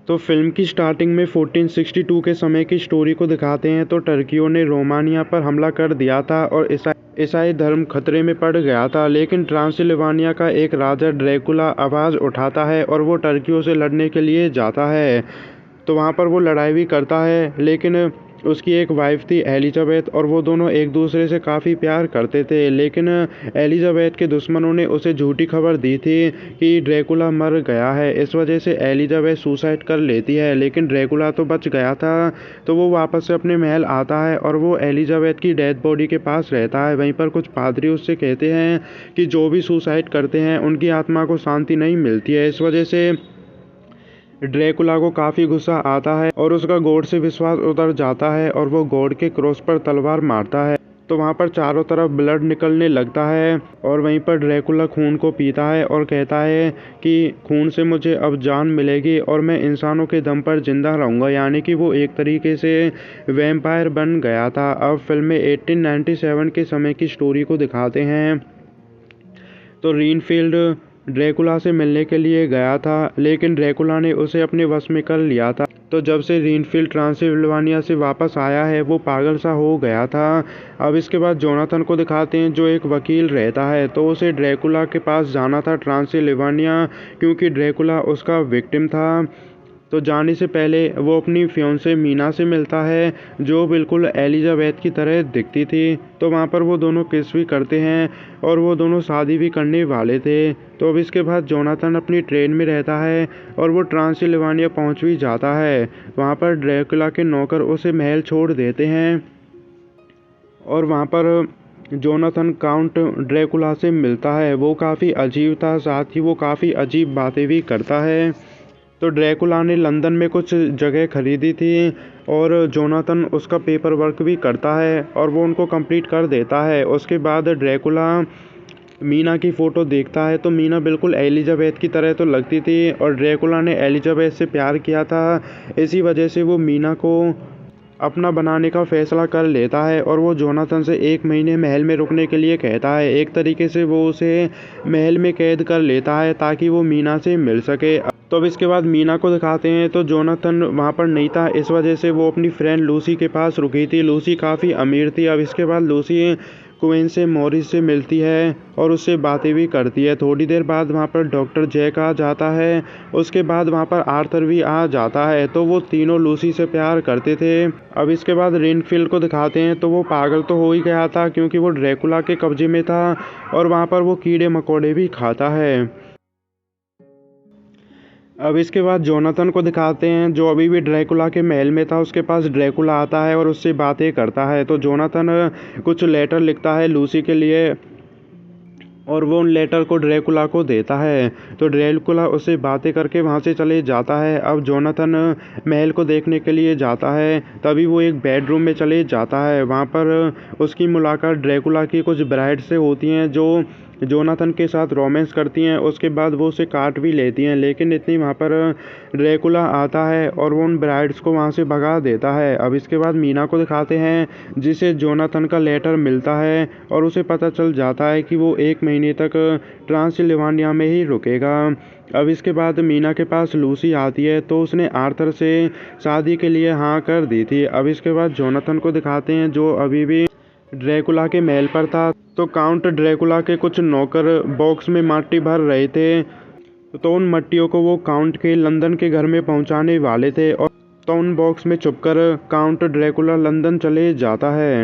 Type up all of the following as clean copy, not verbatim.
तो फिल्म की स्टार्टिंग में 1462 के समय की स्टोरी को दिखाते हैं। तो टर्कियों ने रोमानिया पर हमला कर दिया था और ईसाई धर्म खतरे में पड़ गया था, लेकिन ट्रांसिल्वानिया का एक राजा ड्रैकुला आवाज़ उठाता है और वो टर्कियों से लड़ने के लिए जाता है। तो वहाँ पर वो लड़ाई भी करता है, लेकिन उसकी एक वाइफ थी एलिजाबेथ, और वो दोनों एक दूसरे से काफ़ी प्यार करते थे। लेकिन एलिजाबेथ के दुश्मनों ने उसे झूठी खबर दी थी कि ड्रैकुला मर गया है। इस वजह से एलिजाबेथ सुसाइड कर लेती है, लेकिन ड्रैकुला तो बच गया था। तो वो वापस से अपने महल आता है और वो एलिजाबेथ की डेड बॉडी के पास रहता है। वहीं पर कुछ पादरी उससे कहते हैं कि जो भी सुसाइड करते हैं उनकी आत्मा को शांति नहीं मिलती है। इस वजह से ड्रैकुला को काफ़ी गुस्सा आता है और उसका गॉड से विश्वास उतर जाता है और वो गॉड के क्रॉस पर तलवार मारता है। तो वहाँ पर चारों तरफ ब्लड निकलने लगता है और वहीं पर ड्रैकुला खून को पीता है और कहता है कि खून से मुझे अब जान मिलेगी और मैं इंसानों के दम पर जिंदा रहूँगा, यानी कि वो एक तरीके से वैम्पायर बन गया था। अब फिल्म में 1897 के समय की स्टोरी को दिखाते हैं। तो रेनफील्ड ड्रैकुला से मिलने के लिए गया था, लेकिन ड्रैकुला ने उसे अपने वश में कर लिया था। तो जब से रेनफील्ड ट्रांसिल्वानिया से वापस आया है वो पागल सा हो गया था। अब इसके बाद जोनाथन को दिखाते हैं, जो एक वकील रहता है। तो उसे ड्रैकुला के पास जाना था ट्रांसिल्वानिया, क्योंकि ड्रैकुला उसका विक्टिम था। तो जाने से पहले वो अपनी फियोंसे मीना से मिलता है, जो बिल्कुल एलिजाबेथ की तरह दिखती थी। तो वहाँ पर वो दोनों किस भी करते हैं और वो दोनों शादी भी करने वाले थे। तो अब इसके बाद जोनाथन अपनी ट्रेन में रहता है और वो ट्रांसिल्वानिया पहुँच भी जाता है। वहाँ पर ड्रैकुला के नौकर उसे महल छोड़ देते हैं और वहाँ पर जोनाथन काउंट ड्रैकुला से मिलता है। वो काफ़ी अजीब था, साथ ही वो काफ़ी अजीब बातें भी करता है। तो ड्रैकुला ने लंदन में कुछ जगह खरीदी थी और जोनाथन उसका पेपर वर्क भी करता है और वो उनको कंप्लीट कर देता है। उसके बाद ड्रैकुला मीना की फ़ोटो देखता है, तो मीना बिल्कुल एलिजाबेथ की तरह तो लगती थी और ड्रैकुला ने एलिजाबेथ से प्यार किया था। इसी वजह से वो मीना को अपना बनाने का फैसला कर लेता है और वो जोनाथन से 1 महीने महल में रुकने के लिए कहता है। एक तरीके से वो उसे महल में कैद कर लेता है ताकि वो मीना से मिल सके। तो अब इसके बाद मीना को दिखाते हैं। तो जोनाथन वहाँ पर नहीं था, इस वजह से वो अपनी फ्रेंड लूसी के पास रुकी थी। लूसी काफ़ी अमीर थी। अब इसके बाद लूसी क्वीन से मॉरिस से मिलती है और उससे बातें भी करती है। थोड़ी देर बाद वहाँ पर डॉक्टर जैक आ जाता है। उसके बाद वहाँ पर आर्थर भी आ जाता है। तो वो तीनों लूसी से प्यार करते थे। अब इसके बाद रेनफील्ड को दिखाते हैं। तो वो पागल तो हो ही गया था, क्योंकि वो ड्रैकुला के कब्जे में था और वहाँ पर वो कीड़े मकोड़े भी खाता है। अब इसके बाद जोनाथन को दिखाते हैं, जो अभी भी ड्रैकुला के महल में था। उसके पास ड्रैकुला आता है और उससे बातें करता है। तो जोनाथन कुछ लेटर लिखता है लूसी के लिए और वो उन लेटर को ड्रैकुला को देता है। तो ड्रैकुला उससे बातें करके वहाँ से चले जाता है। अब जोनाथन महल को देखने के लिए जाता है, तभी वो एक बेडरूम में चले जाता है। वहाँ पर उसकी मुलाकात ड्रैकुला की कुछ ब्राइड से होती हैं, जो जोनाथन के साथ रोमांस करती हैं। उसके बाद वो उसे काट भी लेती हैं, लेकिन इतनी वहाँ पर ड्रैकुला आता है और वो उन ब्राइड्स को वहाँ से भगा देता है। अब इसके बाद मीना को दिखाते हैं, जिसे जोनाथन का लेटर मिलता है और उसे पता चल जाता है कि वो 1 महीने तक ट्रांसिल्वानिया में ही रुकेगा। अब इसके बाद मीना के पास लूसी आती है। तो उसने आर्थर से शादी के लिए हाँ कर दी थी। अब इसके बाद जोनाथन को दिखाते हैं, जो अभी भी ड्रैकुला के महल पर था। तो काउंट ड्रैकुला के कुछ नौकर बॉक्स में मिट्टी भर रहे थे। तो उन मट्टियों को वो काउंट के लंदन के घर में पहुंचाने वाले थे और तो उन बॉक्स में छुपकर काउंट ड्रैकुला लंदन चले जाता है।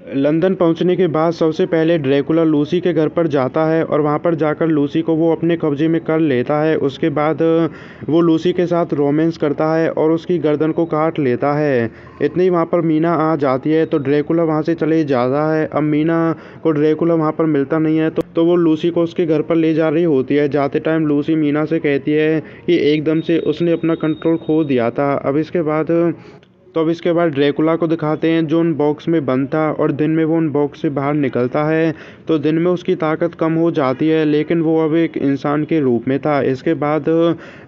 लंदन पहुंचने के बाद सबसे पहले ड्रैकुला लूसी के घर पर जाता है और वहां पर जाकर लूसी को वो अपने कब्जे में कर लेता है। उसके बाद वो लूसी के साथ रोमांस करता है और उसकी गर्दन को काट लेता है। इतनी वहां पर मीना आ जाती है, तो ड्रैकुला वहां से चले जाता है। अब मीना को ड्रैकुला वहां पर मिलता नहीं है, तो वो लूसी को उसके घर पर ले जा रही होती है। जाते टाइम लूसी मीना से कहती है कि एकदम से उसने अपना कंट्रोल खो दिया था। अब इसके बाद ड्रैकुला को दिखाते हैं, जो उन बॉक्स में बंद था और दिन में वो उन बॉक्स से बाहर निकलता है। तो दिन में उसकी ताकत कम हो जाती है, लेकिन वो अब एक इंसान के रूप में था। इसके बाद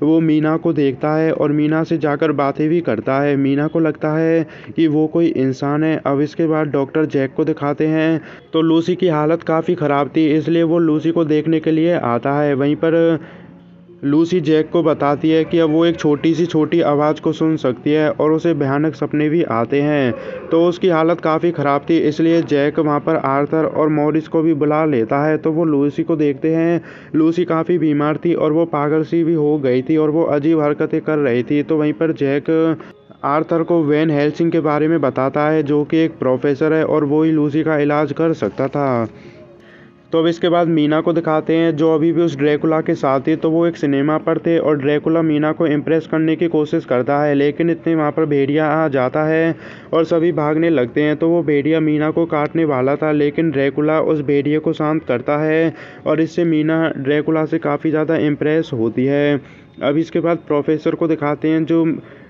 वो मीना को देखता है और मीना से जाकर बातें भी करता है। मीना को लगता है कि वो कोई इंसान है। अब इसके बाद डॉक्टर जैक को दिखाते हैं। तो लूसी की हालत काफ़ी ख़राब थी, इसलिए वो लूसी को देखने के लिए आता है। वहीं पर लूसी जैक को बताती है कि अब वो एक छोटी सी छोटी आवाज़ को सुन सकती है और उसे भयानक सपने भी आते हैं। तो उसकी हालत काफ़ी ख़राब थी, इसलिए जैक वहाँ पर आर्थर और मॉरिस को भी बुला लेता है। तो वो लूसी को देखते हैं। लूसी काफ़ी बीमार थी और वो पागल सी भी हो गई थी और वो अजीब हरकतें कर रही थी। तो वहीं पर जैक आर्थर को वैन हेल्सिंग के बारे में बताता है, जो कि एक प्रोफेसर है और वो ही लूसी का इलाज कर सकता था। तो अब इसके बाद मीना को दिखाते हैं, जो अभी भी उस ड्रैकुला के साथ थी। तो वो एक सिनेमा पर थे और ड्रैकुला मीना को इम्प्रेस करने की कोशिश करता है, लेकिन इतने वहाँ पर भेड़िया आ जाता है और सभी भागने लगते हैं। तो वो भेड़िया मीना को काटने वाला था, लेकिन ड्रैकुला उस भेड़िए को शांत करता है और इससे मीना ड्रैकुला से काफ़ी ज़्यादा इम्प्रेस होती है। अब इसके बाद प्रोफेसर को दिखाते हैं, जो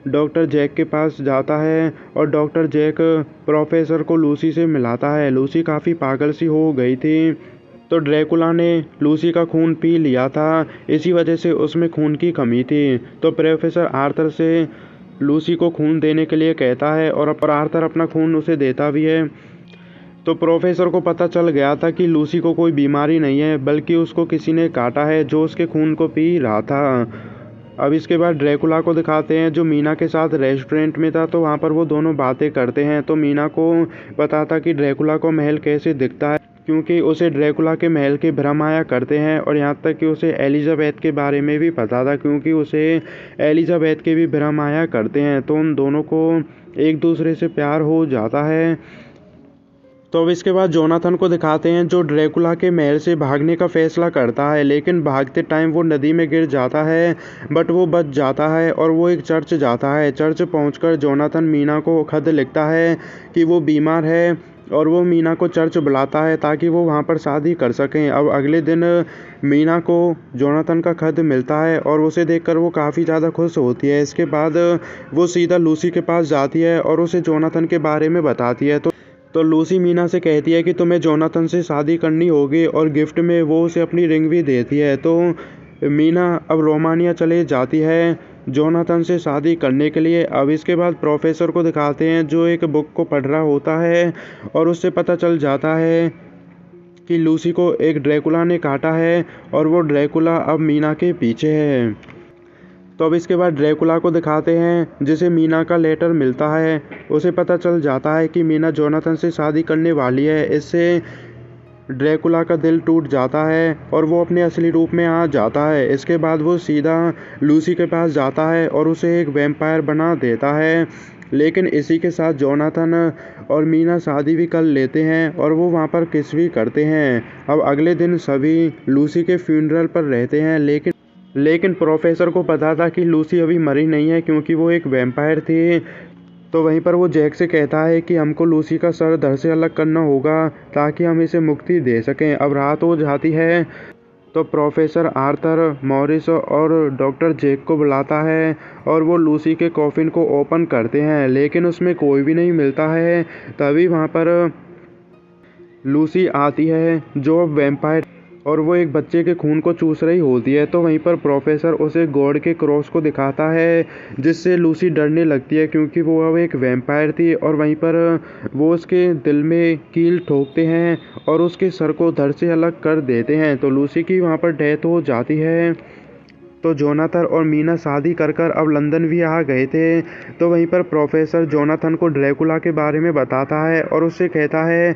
डॉक्टर जैक के पास जाता है और डॉक्टर जैक प्रोफेसर को लूसी से मिलाता है। लूसी काफ़ी पागल सी हो गई थी, तो ड्रैकुला ने लूसी का खून पी लिया था, इसी वजह से उसमें खून की कमी थी। तो प्रोफेसर आर्थर से लूसी को खून देने के लिए कहता है और आर्थर अपना खून उसे देता भी है। तो प्रोफेसर को पता चल गया था कि लूसी को कोई बीमारी नहीं है, बल्कि उसको किसी ने काटा है जो उसके खून को पी रहा था। अब इसके बाद ड्रैकुला को दिखाते हैं, जो मीना के साथ रेस्टोरेंट में था। तो वहाँ पर वो दोनों बातें करते हैं। तो मीना को पता था कि ड्रैकुला को महल कैसे दिखता है, क्योंकि उसे ड्रैकुला के महल के भ्रम आया करते हैं, और यहाँ तक कि उसे एलिजाबेथ के बारे में भी पता था, क्योंकि उसे एलिजाबेथ के भी भ्रम आया करते हैं। तो उन दोनों को एक दूसरे से प्यार हो जाता है। तो अब इसके बाद जोनाथन को दिखाते हैं, जो ड्रैकुला के महल से भागने का फैसला करता है, लेकिन भागते टाइम वो नदी में गिर जाता है, बट वो बच जाता है और वो एक चर्च जाता है। चर्च पहुंचकर जोनाथन मीना को खत लिखता है कि वो बीमार है और वो मीना को चर्च बुलाता है ताकि वो वहाँ पर शादी कर सकें। अब अगले दिन मीना को जोनाथन का खत मिलता है और उसे देखकर वो काफ़ी ज़्यादा खुश होती है। इसके बाद वो सीधा लूसी के पास जाती है और उसे जोनाथन के बारे में बताती है। तो लूसी मीना से कहती है कि तुम्हें जोनाथन से शादी करनी होगी, और गिफ्ट में वो उसे अपनी रिंग भी देती है। तो मीना अब रोमानिया चले जाती है जोनाथन से शादी करने के लिए। अब इसके बाद प्रोफेसर को दिखाते हैं, जो एक बुक को पढ़ रहा होता है और उससे पता चल जाता है कि लूसी को एक ड्रैकुला ने काटा है और वो ड्रैकुला अब मीना के पीछे है। तो अब इसके बाद ड्रैकुला को दिखाते हैं, जिसे मीना का लेटर मिलता है। उसे पता चल जाता है कि मीना जोनाथन से शादी करने वाली है। इससे ड्रैकुला का दिल टूट जाता है और वो अपने असली रूप में आ जाता है। इसके बाद वो सीधा लूसी के पास जाता है और उसे एक वैम्पायर बना देता है, लेकिन इसी के साथ जोनाथन और मीना शादी भी कर लेते हैं और वो वहाँ पर किस भी करते हैं। अब अगले दिन सभी लूसी के फ्यूनरल पर रहते हैं, लेकिन प्रोफेसर को पता था कि लूसी अभी मरी नहीं है, क्योंकि वो एक वैम्पायर थी। तो वहीं पर वो जैक से कहता है कि हमको लूसी का सर धड़ से अलग करना होगा ताकि हम इसे मुक्ति दे सकें। अब रात हो जाती है, तो प्रोफेसर आर्थर मॉरिस और डॉक्टर जैक को बुलाता है और वो लूसी के कॉफिन को ओपन करते हैं, लेकिन उसमें कोई भी नहीं मिलता है। तभी वहाँ पर लूसी आती है, जो अब वैम्पायर, और वो एक बच्चे के खून को चूस रही होती है। तो वहीं पर प्रोफेसर उसे गॉड के क्रॉस को दिखाता है, जिससे लूसी डरने लगती है, क्योंकि वो अब एक वैम्पायर थी। और वहीं पर वो उसके दिल में कील ठोकते हैं और उसके सर को धड़ से अलग कर देते हैं। तो लूसी की वहाँ पर डेथ हो जाती है। तो जोनाथन और मीना शादी कर अब लंदन भी आ गए थे। तो वहीं पर प्रोफेसर जोनाथन को ड्रैकुला के बारे में बताता है और उससे कहता है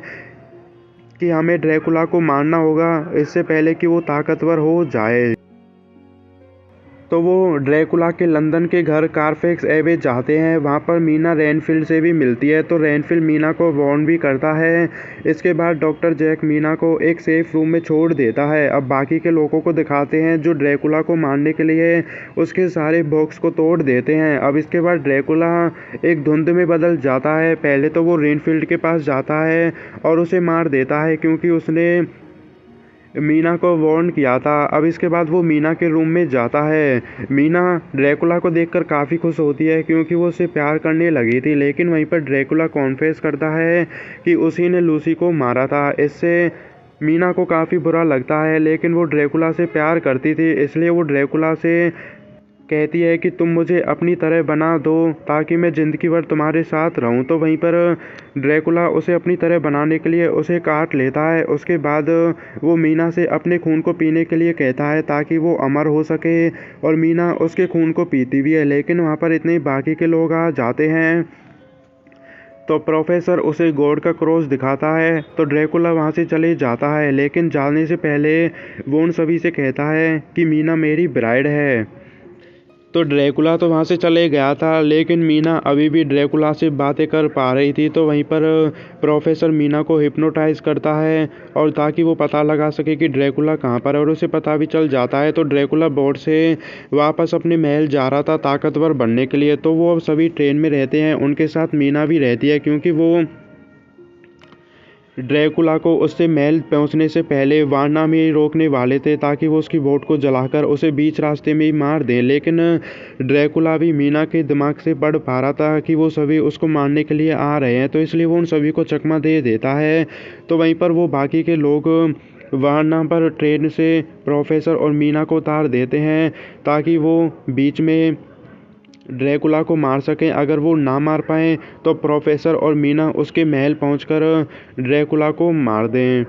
कि हमें ड्रैकुला को मारना होगा इससे पहले कि वो ताकतवर हो जाए। तो वो ड्रैकुला के लंदन के घर कारफैक्स एवे जाते हैं। वहाँ पर मीना रेनफील्ड से भी मिलती है, तो रेनफील्ड मीना को वार्न भी करता है। इसके बाद डॉक्टर जैक मीना को एक सेफ रूम में छोड़ देता है। अब बाकी के लोगों को दिखाते हैं, जो ड्रैकुला को मारने के लिए उसके सारे बॉक्स को तोड़ देते हैं। अब इसके बाद ड्रैकुला एक धुंध में बदल जाता है। पहले तो वो रेनफील्ड के पास जाता है और उसे मार देता है, क्योंकि उसने मीना को वार्न किया था। अब इसके बाद वो मीना के रूम में जाता है। मीना ड्रैकुला को देखकर काफ़ी खुश होती है, क्योंकि वो उससे प्यार करने लगी थी। लेकिन वहीं पर ड्रैकुला कॉन्फेस करता है कि उसी ने लूसी को मारा था। इससे मीना को काफ़ी बुरा लगता है, लेकिन वो ड्रैकुला से प्यार करती थी, इसलिए वो ड्रैकुला से कहती है कि तुम मुझे अपनी तरह बना दो ताकि मैं ज़िंदगी भर तुम्हारे साथ रहूं। तो वहीं पर ड्रैकुला उसे अपनी तरह बनाने के लिए उसे काट लेता है। उसके बाद वो मीना से अपने खून को पीने के लिए कहता है ताकि वो अमर हो सके, और मीना उसके खून को पीती भी है। लेकिन वहाँ पर इतने बाकी के लोग आ जाते हैं तो प्रोफेसर उसे गॉड का क्रॉस दिखाता है, तो ड्रैकुला वहाँ से चले जाता है। लेकिन जाने से पहले वो उन सभी से कहता है कि मीना मेरी ब्राइड है। तो ड्रैकुला तो वहाँ से चले गया था, लेकिन मीना अभी भी ड्रैकुला से बातें कर पा रही थी। तो वहीं पर प्रोफेसर मीना को हिप्नोटाइज करता है, और ताकि वो पता लगा सके कि ड्रैकुला कहाँ पर है, और उसे पता भी चल जाता है। तो ड्रैकुला बोर्ड से वापस अपने महल जा रहा था ताकतवर बनने के लिए। तो वो अब सभी ट्रेन में रहते हैं, उनके साथ मीना भी रहती है, क्योंकि वो ड्रैकुला को उससे महल पहुंचने से पहले वारना में ही रोकने वाले थे ताकि वो उसकी बोट को जलाकर उसे बीच रास्ते में ही मार दें। लेकिन ड्रैकुला भी मीना के दिमाग से पढ़ पा रहा था कि वो सभी उसको मारने के लिए आ रहे हैं, तो इसलिए वो उन सभी को चकमा दे देता है। तो वहीं पर वो बाकी के लोग वारना पर ट्रेन से प्रोफेसर और मीना को उतार देते हैं ताकि वो बीच में ड्रैकुला को मार सकें। अगर वो ना मार पाएँ तो प्रोफेसर और मीना उसके महल पहुंचकर ड्रैकुला को मार दें।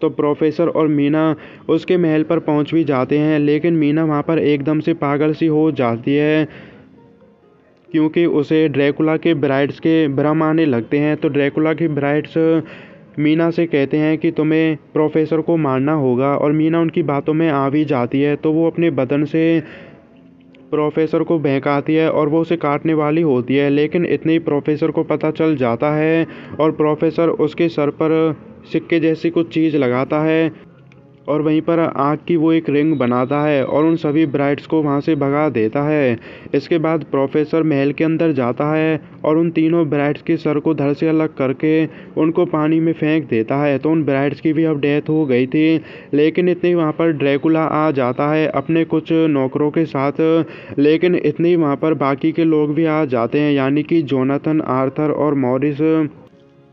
तो प्रोफेसर और मीना उसके महल पर पहुंच भी जाते हैं, लेकिन मीना वहां पर एकदम से पागल सी हो जाती है, क्योंकि उसे ड्रैकुला के ब्राइड्स के भ्रम आने लगते हैं। तो ड्रैकुला की ब्राइड्स मीना से कहते हैं कि तुम्हें प्रोफेसर को मारना होगा, और मीना उनकी बातों में आ भी जाती है। तो वो अपने बदन से प्रोफेसर को बहकाती है और वो उसे काटने वाली होती है, लेकिन इतने ही प्रोफेसर को पता चल जाता है, और प्रोफेसर उसके सर पर सिक्के जैसी कुछ चीज़ लगाता है, और वहीं पर आग की वो एक रिंग बनाता है और उन सभी ब्राइड्स को वहाँ से भगा देता है। इसके बाद प्रोफेसर महल के अंदर जाता है और उन तीनों ब्राइड्स के सर को धड़ से अलग करके उनको पानी में फेंक देता है। तो उन ब्राइड्स की भी अब डेथ हो गई थी, लेकिन इतने ही वहाँ पर ड्रैकुला आ जाता है अपने कुछ नौकरों के साथ। लेकिन इतने ही वहाँ पर बाकी के लोग भी आ जाते हैं, यानी कि जोनाथन, आर्थर और मॉरिस।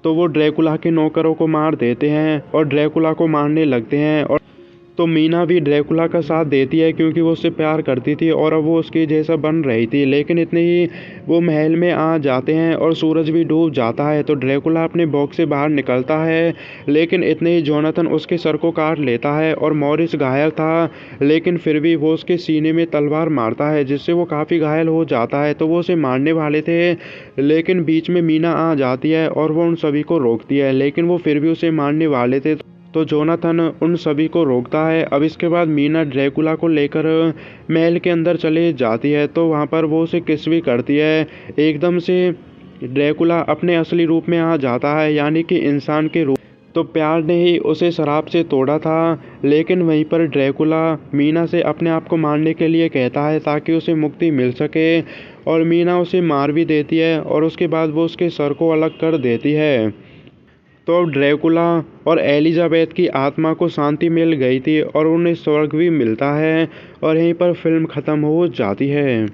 तो वो ड्रैकुला के नौकरों को मार देते हैं और ड्रैकुला को मारने लगते हैं। और तो मीना भी ड्रैकुला का साथ देती है, क्योंकि वो उससे प्यार करती थी और अब वो उसके जैसा बन रही थी। लेकिन इतने ही वो महल में आ जाते हैं और सूरज भी डूब जाता है। तो ड्रैकुला अपने बॉक्स से बाहर निकलता है, लेकिन इतने ही जोनाथन उसके सर को काट लेता है, और मॉरिस घायल था, लेकिन फिर भी वो उसके सीने में तलवार मारता है, जिससे वो काफ़ी घायल हो जाता है। तो वो उसे मारने वाले थे, लेकिन बीच में मीना आ जाती है और वो उन सभी को रोकती है, लेकिन वो फिर भी उसे मारने वाले थे। तो जोनाथन उन सभी को रोकता है। अब इसके बाद मीना ड्रैकुला को लेकर महल के अंदर चले जाती है, तो वहाँ पर वो उसे किस भी करती है। एकदम से ड्रैकुला अपने असली रूप में आ जाता है, यानी कि इंसान के रूप। तो प्यार ने ही उसे शराब से तोड़ा था, लेकिन वहीं पर ड्रैकुला मीना से अपने आप को मारने के लिए कहता है ताकि उसे मुक्ति मिल सके, और मीना उसे मार भी देती है, और उसके बाद वो उसके सर को अलग कर देती है। तो अब ड्रैकुला और एलिजाबेथ की आत्मा को शांति मिल गई थी और उन्हें स्वर्ग भी मिलता है, और यहीं पर फिल्म ख़त्म हो जाती है।